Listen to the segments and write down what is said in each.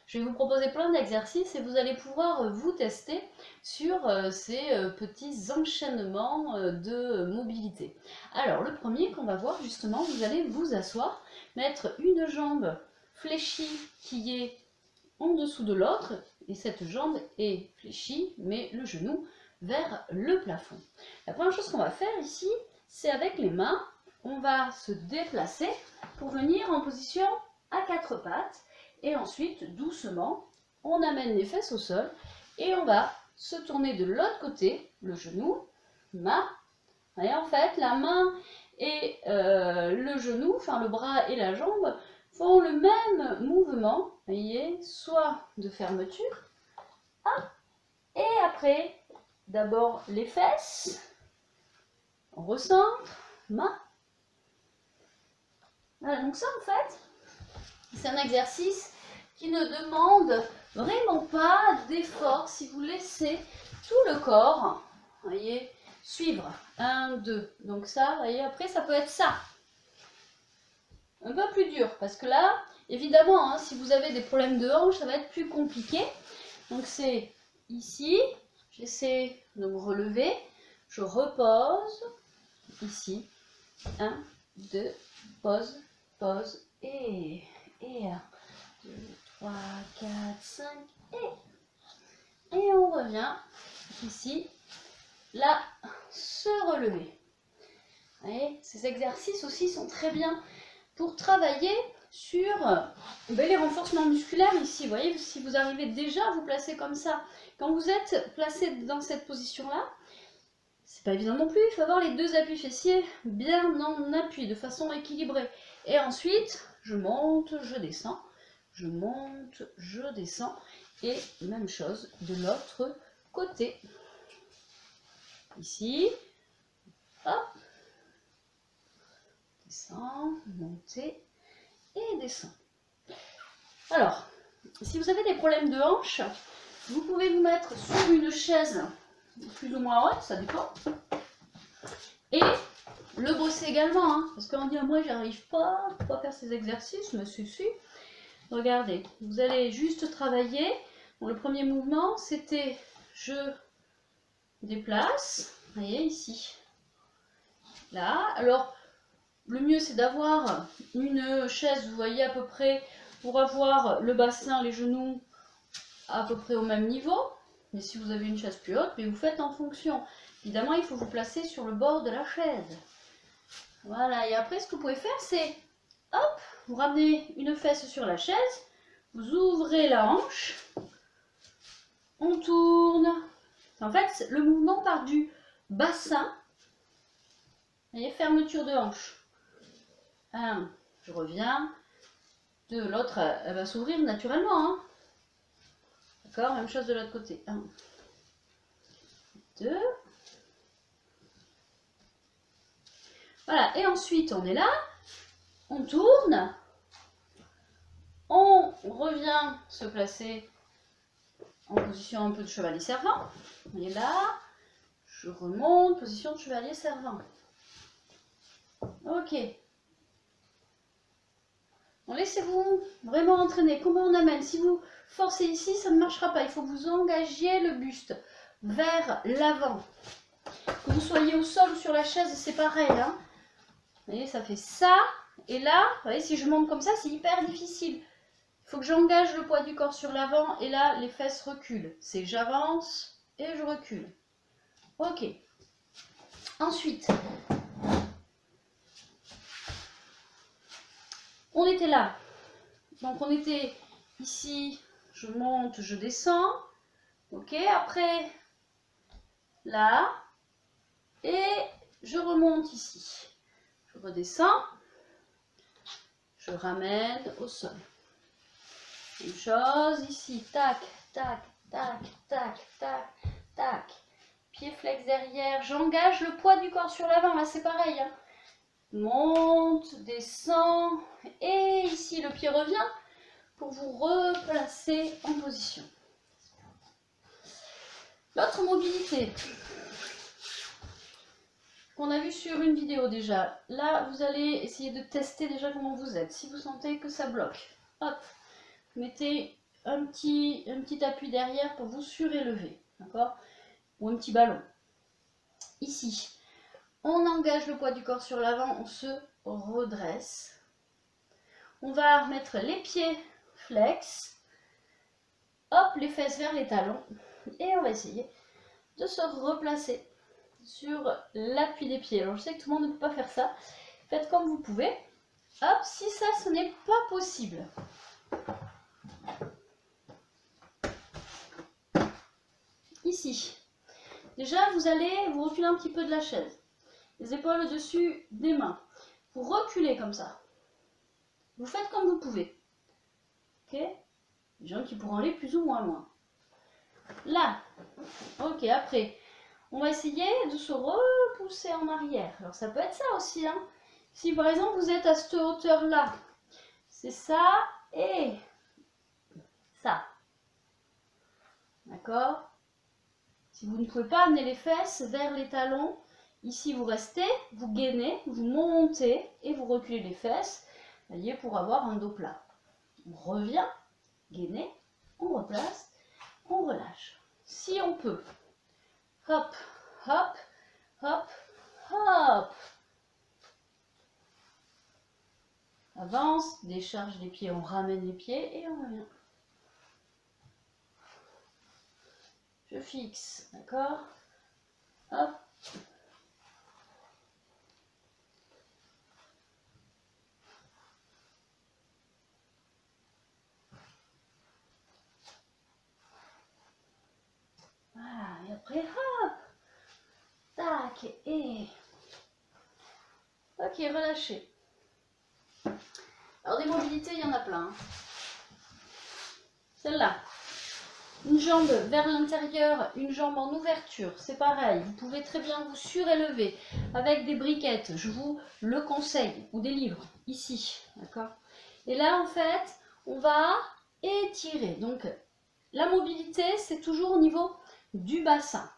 je vais vous proposer plein d'exercices et vous allez pouvoir vous tester sur ces petits enchaînements de mobilité. Alors, le premier qu'on va voir justement, vous allez vous asseoir, mettre une jambe fléchie qui est en dessous de l'autre, et cette jambe est fléchie, mais le genou vers le plafond. La première chose qu'on va faire ici, c'est avec les mains, on va se déplacer pour venir en position à quatre pattes, et ensuite, doucement, on amène les fesses au sol, et on va se tourner de l'autre côté, le genou, main, et en fait, la main et le genou, enfin le bras et la jambe, font le même mouvement, vous voyez, soit de fermeture, hop, et après, d'abord les fesses, on recentre, main. Voilà, donc ça en fait, c'est un exercice qui ne demande vraiment pas d'effort si vous laissez tout le corps, vous voyez, suivre. 1, 2, donc ça, vous voyez, après ça peut être ça. Un peu plus dur, parce que là, évidemment, hein, si vous avez des problèmes de hanche, ça va être plus compliqué. Donc c'est ici, j'essaie de me relever, je repose, ici, 1, 2, pause, pose, et 1, 2, 3, 4, 5, et on revient, ici, là, se relever. Vous voyez, ces exercices aussi sont très bien pour travailler sur les renforcements musculaires ici. Vous voyez, si vous arrivez déjà à vous placer comme ça, quand vous êtes placé dans cette position-là, c'est pas évident non plus, il faut avoir les deux appuis fessiers bien en appui, de façon équilibrée. Et ensuite, je monte, je descends, je monte, je descends, et même chose de l'autre côté. Ici, hop, descend, montez et descend. Alors, si vous avez des problèmes de hanche, vous pouvez vous mettre sur une chaise plus ou moins haute, ça dépend. Et le bosser également, hein, parce qu'on dit moi j'arrive pas à faire ces exercices, me suffit. Regardez, vous allez juste travailler. Bon, le premier mouvement, c'était je déplace, vous voyez ici, là. Alors, le mieux c'est d'avoir une chaise, vous voyez à peu près, pour avoir le bassin, les genoux à peu près au même niveau. Mais si vous avez une chaise plus haute, mais vous faites en fonction. Évidemment, il faut vous placer sur le bord de la chaise. Voilà, et après ce que vous pouvez faire, c'est, hop, vous ramenez une fesse sur la chaise, vous ouvrez la hanche, on tourne. En fait, le mouvement part du bassin, vous voyez, fermeture de hanche. 1, je reviens. 2, l'autre, elle va s'ouvrir naturellement. Hein. D'accord, même chose de l'autre côté. 1, 2. Voilà, et ensuite on est là, on tourne, on revient se placer en position un peu de chevalier servant. On est là, je remonte, position de chevalier servant. Ok. Bon, laissez-vous vraiment entraîner. Comment on amène? Si vous forcez ici, ça ne marchera pas. Il faut que vous engagiez le buste vers l'avant. Que vous soyez au sol ou sur la chaise, c'est pareil. Hein. Vous voyez, ça fait ça. Et là, vous voyez, si je monte comme ça, c'est hyper difficile. Il faut que j'engage le poids du corps sur l'avant. Et là, les fesses reculent. C'est j'avance et je recule. Ok. Ensuite, on était là. Donc on était ici, je monte, je descends. Ok, après, là. Et je remonte ici. Je redescends. Je ramène au sol. Même chose ici. Tac, tac, tac, tac, tac, tac. Pied flex derrière. J'engage le poids du corps sur l'avant. Là, c'est pareil. Hein. Monte, descend. Et ici, le pied revient pour vous replacer en position. L'autre mobilité qu'on a vu sur une vidéo déjà. Là, vous allez essayer de tester déjà comment vous êtes. Si vous sentez que ça bloque, hop, mettez un petit appui derrière pour vous surélever, d'accord? Ou un petit ballon. Ici, on engage le poids du corps sur l'avant, on se redresse. On va remettre les pieds flex. Hop, les fesses vers les talons. Et on va essayer de se replacer sur l'appui des pieds. Alors je sais que tout le monde ne peut pas faire ça. Faites comme vous pouvez. Hop, si ça, ce n'est pas possible. Ici. Déjà, vous allez vous reculer un petit peu de la chaise. Les épaules au-dessus des mains. Vous reculez comme ça. Vous faites comme vous pouvez. Ok? Les gens qui pourront aller plus ou moins loin. Là. Ok, après, on va essayer de se repousser en arrière. Alors ça peut être ça aussi, hein. Si par exemple vous êtes à cette hauteur-là, c'est ça et ça. D'accord? Si vous ne pouvez pas amener les fesses vers les talons, ici vous restez, vous gainez, vous montez et vous reculez les fesses, voyez, pour avoir un dos plat. On revient, gainer, on replace, on relâche. Si on peut, hop, hop, hop, hop. Avance, décharge les pieds, on ramène les pieds et on revient. Je fixe, d'accord? Hop. Voilà, et après, hop. Tac, et... Ok, relâchez. Alors des mobilités, il y en a plein. Celle-là. Une jambe vers l'intérieur, une jambe en ouverture, c'est pareil. Vous pouvez très bien vous surélever avec des briquettes, je vous le conseille, ou des livres, ici, d'accord? Et là, en fait, on va étirer. Donc, la mobilité, c'est toujours au niveau du bassin,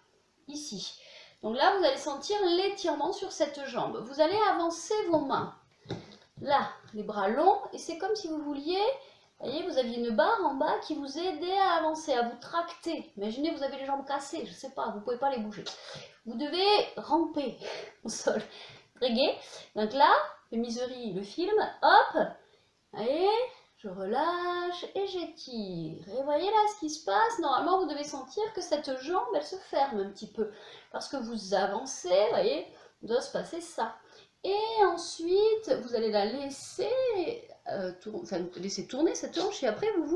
ici. Donc là, vous allez sentir l'étirement sur cette jambe. Vous allez avancer vos mains. Là, les bras longs, et c'est comme si vous vouliez... Vous voyez, vous aviez une barre en bas qui vous aidait à avancer, à vous tracter. Imaginez, vous avez les jambes cassées, je ne sais pas, vous ne pouvez pas les bouger. Vous devez ramper au sol. Très gai. Donc là, le Misery, le film, hop, allez, je relâche et j'étire. Et voyez là ce qui se passe. Normalement, vous devez sentir que cette jambe, elle se ferme un petit peu. Parce que vous avancez, vous voyez, il doit se passer ça. Et ensuite, vous allez la laisser... laisser tourner cette hanche et après vous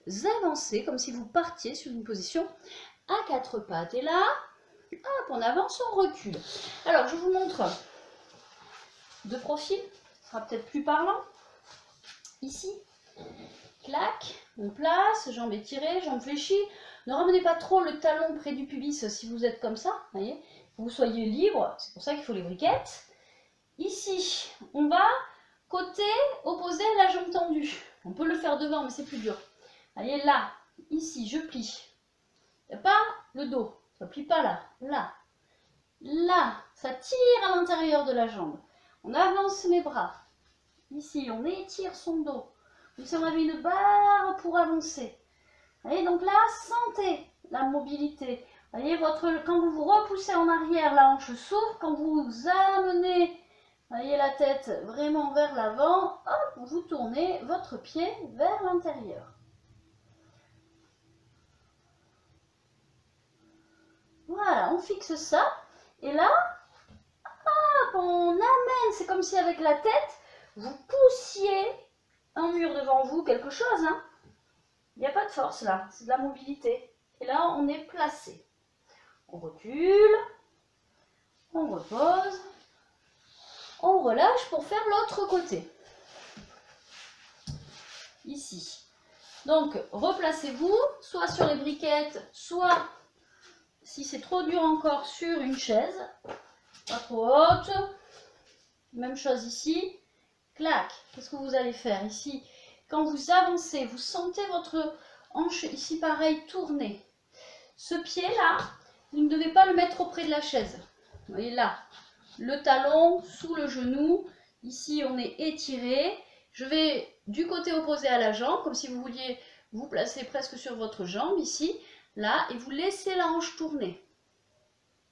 vous avancez comme si vous partiez sur une position à quatre pattes. Et là, hop, on avance, on recule. Alors, je vous montre de profil, ce sera peut-être plus parlant. Ici, clac, on place, jambes étirées, jambes fléchies. Ne ramenez pas trop le talon près du pubis si vous êtes comme ça, voyez, vous soyez libre, c'est pour ça qu'il faut les briquettes. Ici, on va côté opposé à la jambe tendue. On peut le faire devant, mais c'est plus dur. Allez, là, ici, je plie. Il n'y a pas le dos. Ça ne plie pas là. Là. Là. Ça tire à l'intérieur de la jambe. On avance les bras. Ici, on étire son dos. Comme si on avait une barre pour avancer. Allez, donc là, sentez la mobilité. Voyez, quand vous vous repoussez en arrière, la hanche s'ouvre. Quand vous amenez... Voyez la tête vraiment vers l'avant, hop, vous tournez votre pied vers l'intérieur. Voilà, on fixe ça. Et là, hop, on amène, c'est comme si avec la tête, vous poussiez un mur devant vous, quelque chose. Hein. Il n'y a pas de force là, c'est de la mobilité. Et là, on est placé. On recule, on repose. On relâche pour faire l'autre côté. Ici. Donc, replacez-vous, soit sur les briquettes, soit, si c'est trop dur encore, sur une chaise. Pas trop haute. Même chose ici. Clac. Qu'est-ce que vous allez faire ici? Quand vous avancez, vous sentez votre hanche, ici pareil, tourner. Ce pied-là, vous ne devez pas le mettre auprès de la chaise. Vous voyez là. Le talon sous le genou, ici on est étiré, je vais du côté opposé à la jambe, comme si vous vouliez vous placez presque sur votre jambe ici, là, et vous laissez la hanche tourner.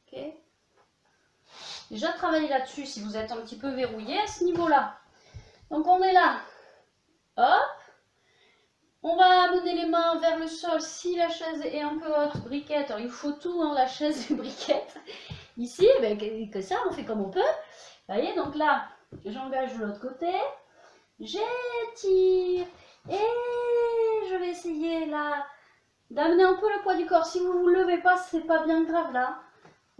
Ok? Déjà travaillez là-dessus si vous êtes un petit peu verrouillé à ce niveau-là. Donc on est là. Hop. On va amener les mains vers le sol si la chaise est un peu haute, briquette. Alors il faut tout, hein, la chaise et briquette. Ici, ben, que ça, on fait comme on peut. Vous voyez, donc là, j'engage de l'autre côté. J'étire. Et je vais essayer là d'amener un peu le poids du corps. Si vous ne vous levez pas, c'est pas bien grave là.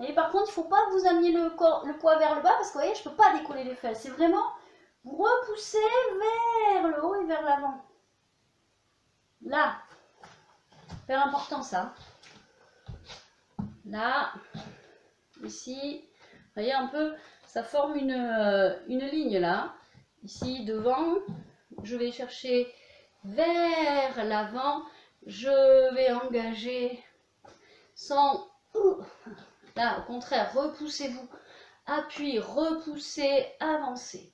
Et par contre, il ne faut pas que vous ameniez le poids vers le bas parce que vous voyez, je ne peux pas décoller les fesses. C'est vraiment vous repoussez vers le haut et vers l'avant. Là, super important ça. Là, ici, vous voyez un peu, ça forme une ligne là. Ici, devant, je vais chercher vers l'avant. Je vais engager sans... Là, au contraire, repoussez-vous. Appui, repoussez, avancez.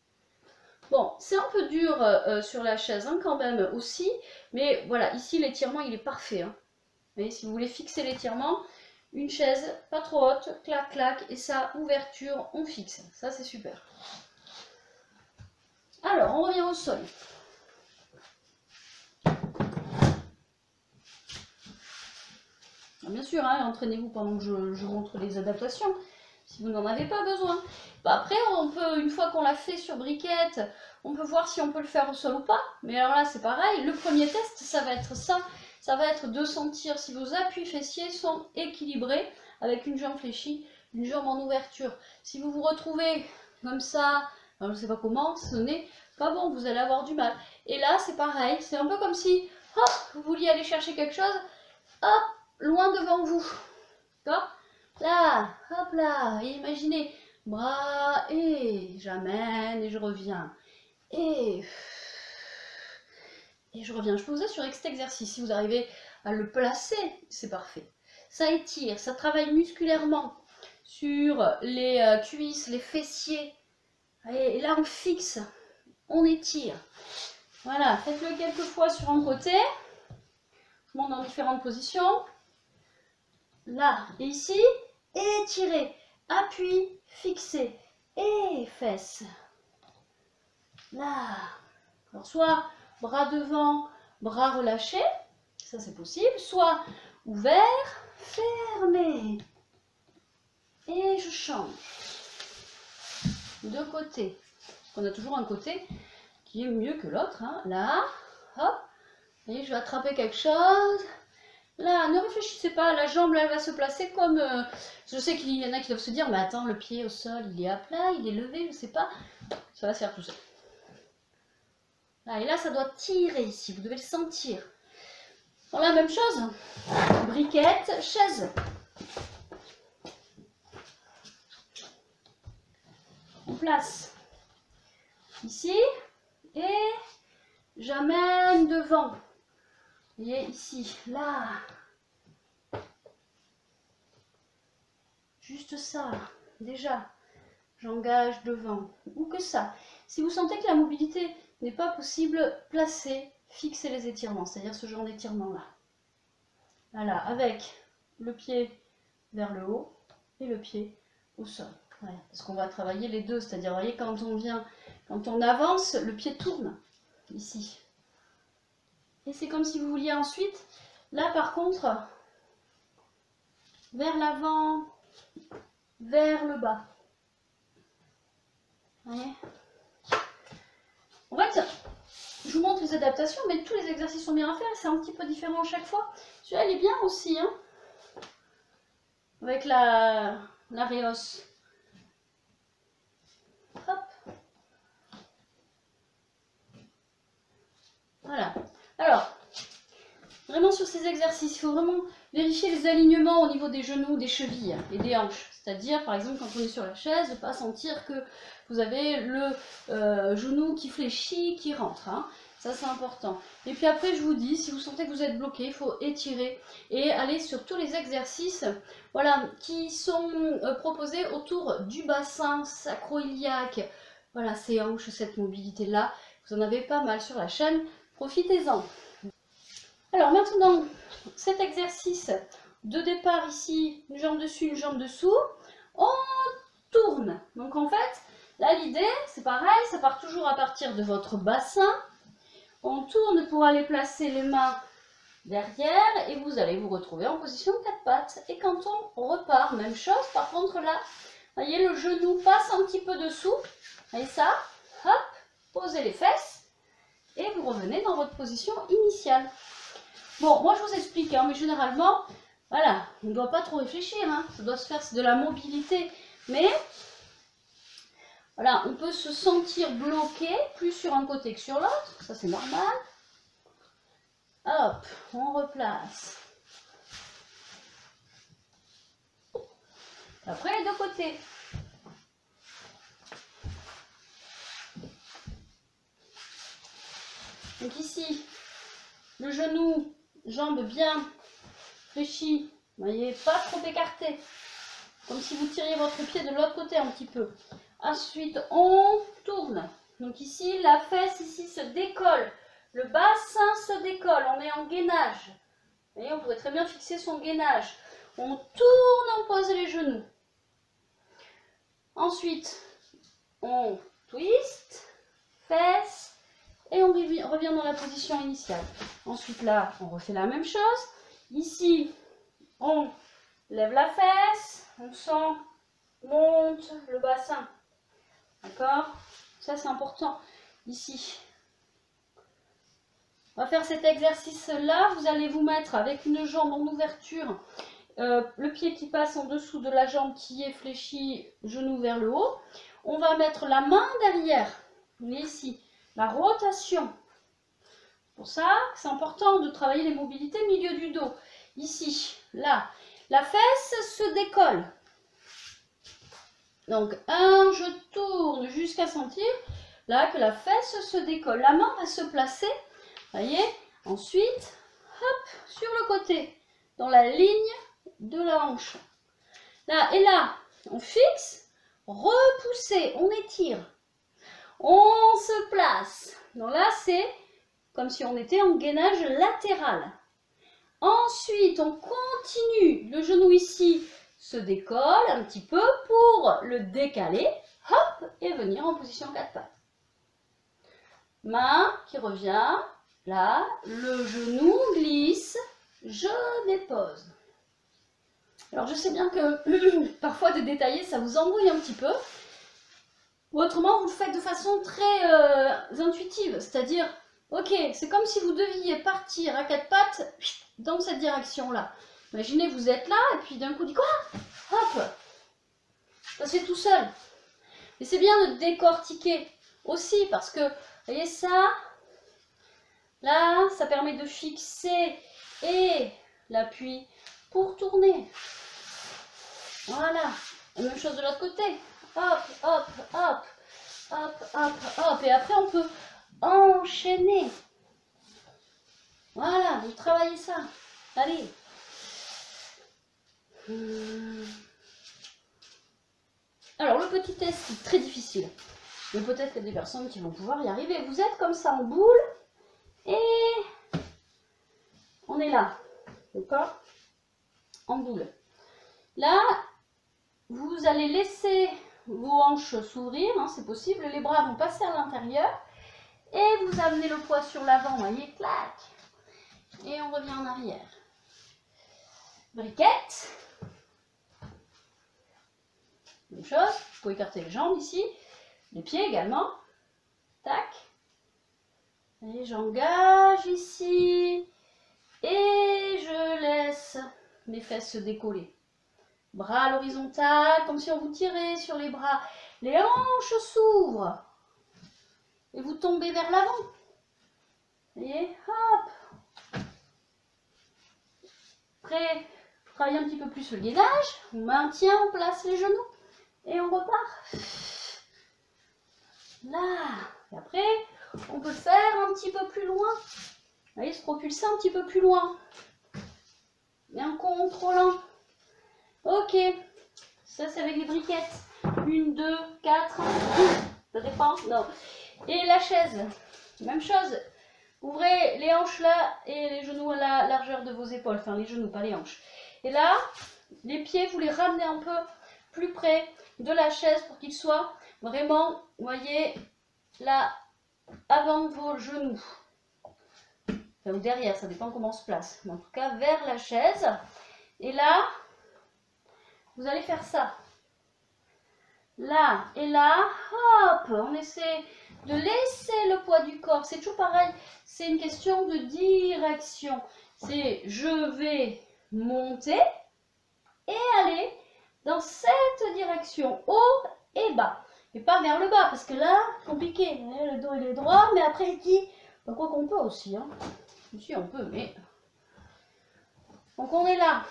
Bon, c'est un peu dur sur la chaise hein, quand même aussi. Mais voilà, ici, l'étirement, il est parfait. Hein. Mais si vous voulez fixer l'étirement, une chaise pas trop haute, clac, clac. Et ça, ouverture, on fixe. Ça, c'est super. Alors, on revient au sol. Bien sûr, hein, entraînez-vous pendant que je montre les adaptations, si vous n'en avez pas besoin. Bah après, on peut, une fois qu'on l'a fait sur briquette, on peut voir si on peut le faire au sol ou pas. Mais alors là, c'est pareil. Le premier test, ça va être ça. Ça va être de sentir si vos appuis fessiers sont équilibrés avec une jambe fléchie, une jambe en ouverture. Si vous vous retrouvez comme ça, je ne sais pas comment, ce n'est pas bon, vous allez avoir du mal. Et là, c'est pareil. C'est un peu comme si hop, vous vouliez aller chercher quelque chose, hop, loin devant vous. D'accord? Là, hop là, et imaginez, bras, et j'amène, et je reviens. Et je reviens. Je peux vous assurer que cet exercice, si vous arrivez à le placer, c'est parfait. Ça étire, ça travaille musculairement sur les cuisses, les fessiers. Et là, on fixe, on étire. Voilà, faites-le quelques fois sur un côté. Je monte dans différentes positions. Là et ici, étirez, appui, fixez, et fesses. Là. Alors soit bras devant, bras relâchés, ça c'est possible, soit ouvert, fermé. Et je change. De côté. On a toujours un côté qui est mieux que l'autre. Hein. Là, hop, et je vais attraper quelque chose. Là, ne réfléchissez pas, la jambe là, elle va se placer comme... je sais qu'il y en a qui doivent se dire, mais attends, le pied au sol, il est à plat, il est levé, je ne sais pas. Ça va se faire tout seul. Là, et là, ça doit tirer ici, vous devez le sentir. Bon, la même chose, briquette, chaise. On place ici, et j'amène devant. Et ici, là. Juste ça, déjà, j'engage devant. Ou que ça. Si vous sentez que la mobilité n'est pas possible, placez, fixez les étirements, c'est-à-dire ce genre d'étirement-là. Voilà, avec le pied vers le haut et le pied au sol. Ouais, parce qu'on va travailler les deux, c'est-à-dire, vous voyez, quand on avance, le pied tourne, ici. Et c'est comme si vous vouliez ensuite, là par contre, vers l'avant, vers le bas. Vous voyez? En fait, je vous montre les adaptations, mais tous les exercices sont bien à faire, c'est un petit peu différent à chaque fois. Celui-là, elle est bien aussi, hein, avec la réhausse. Hop. Voilà. Alors, vraiment sur ces exercices, il faut vraiment vérifier les alignements au niveau des genoux, des chevilles et des hanches. C'est-à-dire, par exemple, quand on est sur la chaise, de ne pas sentir que vous avez le genou qui fléchit, qui rentre. Hein. Ça, c'est important. Et puis après, je vous dis, si vous sentez que vous êtes bloqué, il faut étirer et aller sur tous les exercices voilà, qui sont proposés autour du bassin sacro-iliaque. Voilà, ces hanches, cette mobilité-là. Vous en avez pas mal sur la chaîne. Profitez-en. Alors maintenant, cet exercice de départ ici, une jambe dessus, une jambe dessous, on tourne. Donc en fait, là l'idée, c'est pareil, ça part toujours à partir de votre bassin. On tourne pour aller placer les mains derrière et vous allez vous retrouver en position 4 pattes. Et quand on repart, même chose, par contre là, voyez, le genou passe un petit peu dessous. Et ça, hop, posez les fesses et vous revenez dans votre position initiale. Bon, moi je vous explique, hein, mais généralement, voilà, on ne doit pas trop réfléchir, hein, ça doit se faire, c'est de la mobilité. Mais, voilà, on peut se sentir bloqué, plus sur un côté que sur l'autre, ça c'est normal. Hop, on replace. Après, les deux côtés. Donc ici, le genou, jambe bien fléchie, vous voyez, pas trop écarté, comme si vous tiriez votre pied de l'autre côté un petit peu. Ensuite, on tourne. Donc ici, la fesse ici se décolle, le bassin se décolle, on est en gainage. Vous voyez, on pourrait très bien fixer son gainage. On tourne, on pose les genoux. Ensuite, on twist, fesse, et on revient dans la position initiale. Ensuite, là, on refait la même chose. Ici, on lève la fesse, on sent, monte le bassin. D'accord? Ça, c'est important. Ici. On va faire cet exercice-là. Vous allez vous mettre avec une jambe en ouverture, le pied qui passe en dessous de la jambe qui est fléchie, genou vers le haut. On va mettre la main derrière. Vous voyez ici, la rotation. C'est pour ça que c'est important de travailler les mobilités milieu du dos. Ici, là, la fesse se décolle. Donc, je tourne jusqu'à sentir là que la fesse se décolle. La main va se placer, voyez, ensuite, hop, sur le côté, dans la ligne de la hanche. Là, et là, on fixe, repoussez, on étire, on se place. Donc là, c'est comme si on était en gainage latéral. Ensuite, on continue, le genou ici se décolle un petit peu pour le décaler, hop, et venir en position 4 pattes. Main qui revient, là, le genou glisse, je dépose. Alors je sais bien que parfois de détailler ça vous embrouille un petit peu, ou autrement vous le faites de façon très intuitive, c'est-à-dire, ok, c'est comme si vous deviez partir à 4 pattes dans cette direction-là. Imaginez, vous êtes là, et puis d'un coup, dit quoi? Hop! Ça se fait tout seul. Et c'est bien de décortiquer aussi, parce que, vous voyez ça, là, ça permet de fixer et l'appui pour tourner. Voilà. La même chose de l'autre côté. Hop, hop, hop, hop, hop, hop. Et après, on peut enchaîner. Voilà, vous travaillez ça. Allez. Alors le petit test est très difficile, mais peut-être qu'il y a des personnes qui vont pouvoir y arriver. Vous êtes comme ça en boule et on est là, d'accord? En boule. Là, vous allez laisser vos hanches s'ouvrir, hein, c'est possible. Les bras vont passer à l'intérieur et vous amenez le poids sur l'avant, voyez, clac. Et on revient en arrière. Briquette. Même chose, vous pouvez écarter les jambes ici, les pieds également. Tac. Et j'engage ici. Et je laisse mes fesses se décoller. Bras à l'horizontale, comme si on vous tirait sur les bras. Les hanches s'ouvrent. Et vous tombez vers l'avant. Vous voyez, hop. Après, travaillez un petit peu plus le gainage. On maintient en place les genoux. Et on repart. Là. Et après, on peut faire un petit peu plus loin. Vous voyez, se propulser un petit peu plus loin. Mais en contrôlant. Ok. Ça, c'est avec les briquettes. 1, 2, 4. Ça dépend. Non. Et la chaise. Même chose. Ouvrez les hanches là et les genoux à la largeur de vos épaules. Enfin, les genoux, pas les hanches. Et là, les pieds, vous les ramenez un peu plus près de la chaise pour qu'ils soient vraiment, vous voyez, là, avant vos genoux. Enfin, ou derrière, ça dépend comment on se place. Mais en tout cas, vers la chaise. Et là, vous allez faire ça. Là et là, hop, on essaie de laisser le poids du corps. C'est toujours pareil, c'est une question de direction. C'est je vais monter et aller dans cette direction, haut et bas. Et pas vers le bas, parce que là, compliqué. Le dos il est droit, mais après il dit, quoi qu'on peut aussi. Hein. Si on peut, mais... Donc on est là,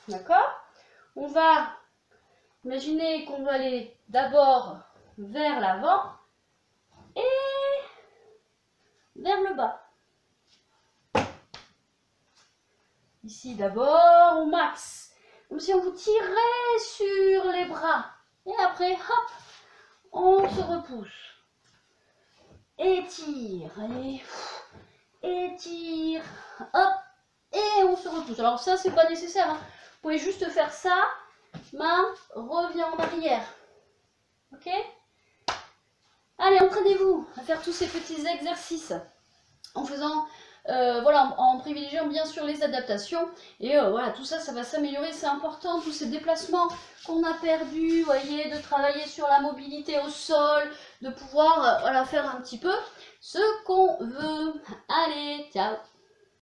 d'accord? On va... Imaginez qu'on va aller d'abord vers l'avant et vers le bas. Ici d'abord au max, comme si on vous tirait sur les bras. Et après, hop, on se repousse. Étire, allez, étire, hop, et on se repousse. Alors ça, c'est pas nécessaire, hein. Vous pouvez juste faire ça. Main revient en arrière. Ok? Allez, entraînez-vous à faire tous ces petits exercices en faisant, voilà, en privilégiant bien sûr les adaptations. Et voilà, tout ça, ça va s'améliorer. C'est important, tous ces déplacements qu'on a perdus, voyez, de travailler sur la mobilité au sol, de pouvoir, voilà, faire un petit peu ce qu'on veut. Allez, ciao!